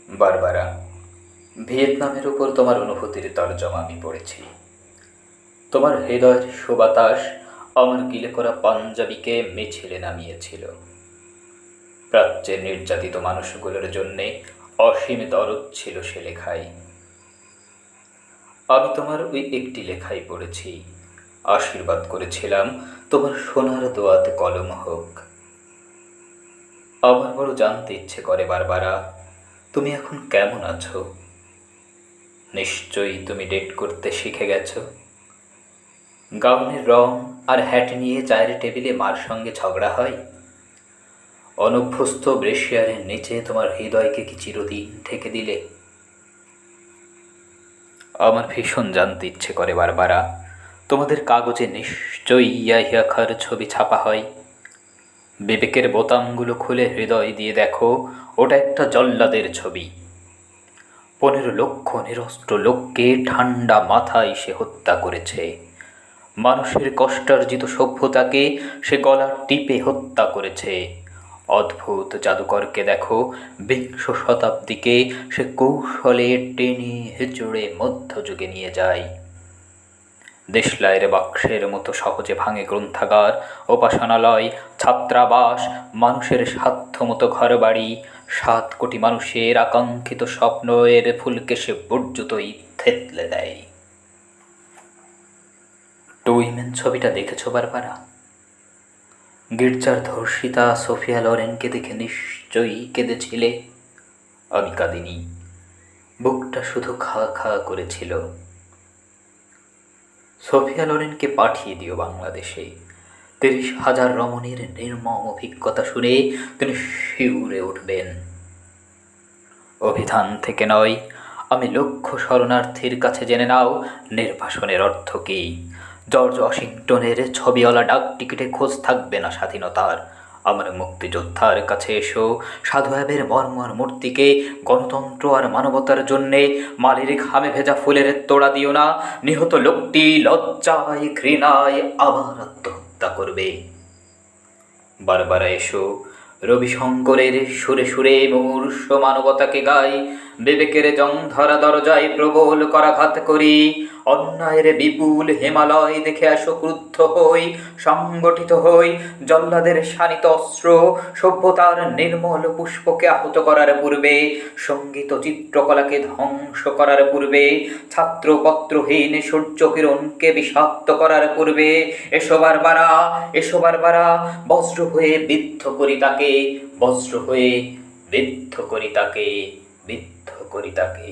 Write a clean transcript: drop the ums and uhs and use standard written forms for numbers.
Barbara, ভিয়েতনামের উপর তোমার অনুভূতির তর্জমা আমি পড়েছি। তোমার হৃদয়ের সুবাতাস আমার গিলে করা পাঞ্জাবিকে মিছিলে নামিয়েছিল। প্রাচ্যের নির্যাতিত মানুষগুলোর জন্যে অসীম দরদ ছিল সে লেখায়। আমি তোমার ওই একটি লেখাই পড়েছি, আশীর্বাদ করেছিলাম তোমার সোনার দোয়াতে কলম হোক। আমার বড় জানতে ইচ্ছে করে বারবারা, তুমি এখন কেমন আছো? নিশ্চয়ই তুমি ডেট করতে শিখে গেছো। গাউনের রং আর হ্যাট নিয়ে চায়ের টেবিলে মার সঙ্গে ঝগড়া হয়। অনভ্যস্ত ব্রেশিয়ারের নিচে তোমার হৃদয়কে কি চিরদিন ঠেকে দিলে? আমার ভীষণ জানতে ইচ্ছে করে বারবারা, তোমাদের কাগজে নিশ্চয়ই ইয়াহিয়া খাঁর ছবি ছাপা হয়। বিবেকের বোতামগুলো খুলে হৃদয় দিয়ে দেখো, ওটা একটা জল্লাদের ছবি। 15 লক্ষ নিরস্ত্র লোককে ঠান্ডা মাথায় সে হত্যা করেছে। মানুষের কষ্টার্জিত সভ্যতাকে সে গলা টিপে হত্যা করেছে। অদ্ভুত জাদুকরকে দেখো, বিংশ শতাব্দীকে সে কৌশলে টেনে হেঁচড়ে মধ্যযুগে নিয়ে যায়। দেশলাইয়ের বাক্সের মতো সহজে ভাঙে গ্রন্থাগার, উপাসনালয়, ছাত্রাবাস, মানুষের সাধ্যমতো ঘরবাড়ি। 7 কোটি মানুষের আকাঙ্ক্ষিত স্বপ্নের ফুলকে সে বর্জুতই থেতলে দেয়। টুইমেন ছবিটা দেখেছ বারবারা? গির্জার ধর্ষিতা সোফিয়া লরেনকে দেখে নিশ্চয়ই কেঁদেছিলে। আমি কাঁদিনি, বুকটা শুধু খা খা করেছিল। সোফিয়া লোরেনকে পাঠিয়ে দিও বাংলাদেশে। 30,000 রমণীর নির্মম অভিজ্ঞতা শুনে তিনি শিউরে উঠবেন। অভিধান থেকে নয়, আমি লক্ষ শরণার্থীর কাছে জেনে নাও নির্বাসনের অর্থ কী। জর্জ ওয়াশিংটনের ছবিওয়ালা ডাক টিকিটে খোঁজ থাকবে না স্বাধীনতার। আমার মুক্তিযোদ্ধার কাছে এসো, সাধু অ্যাবের মর্মর মূর্তিকে গণতন্ত্র আর মানবতার জন্যে মালির ঘামে ভেজা ফুলের তোড়া দিও না। নিহত লোকটি লজ্জায় ঘৃণায় আবার আত্মহত্যা করবে। বারবারা এসো, রবিশঙ্করের সুরে সুরে মুমূর্ষ মানবতাকে গাই। বিবেকের জং ধরা দরজায় প্রবল করাঘাত করি। অন্যায়ের বিপুল হিমালয় দেখে আসো ক্রুদ্ধ হই, সংগঠিত হই। জল্লাদের শানিত অস্ত্র সভ্যতার নির্মল পুষ্পকে আহত করার পূর্বে, সঙ্গীত চিত্রকলাকে ধ্বংস করার পূর্বে, ছাত্রপত্রহীন সূর্যকিরণকে বিষাক্ত করার পূর্বে, এসো বারবারা, এসো বারবারা, বজ্র হয়ে বিদ্ধ করি তাকে, বজ্র হয়ে বিদ্ধ করি তাকে, বিদ্ধ করি তাকে।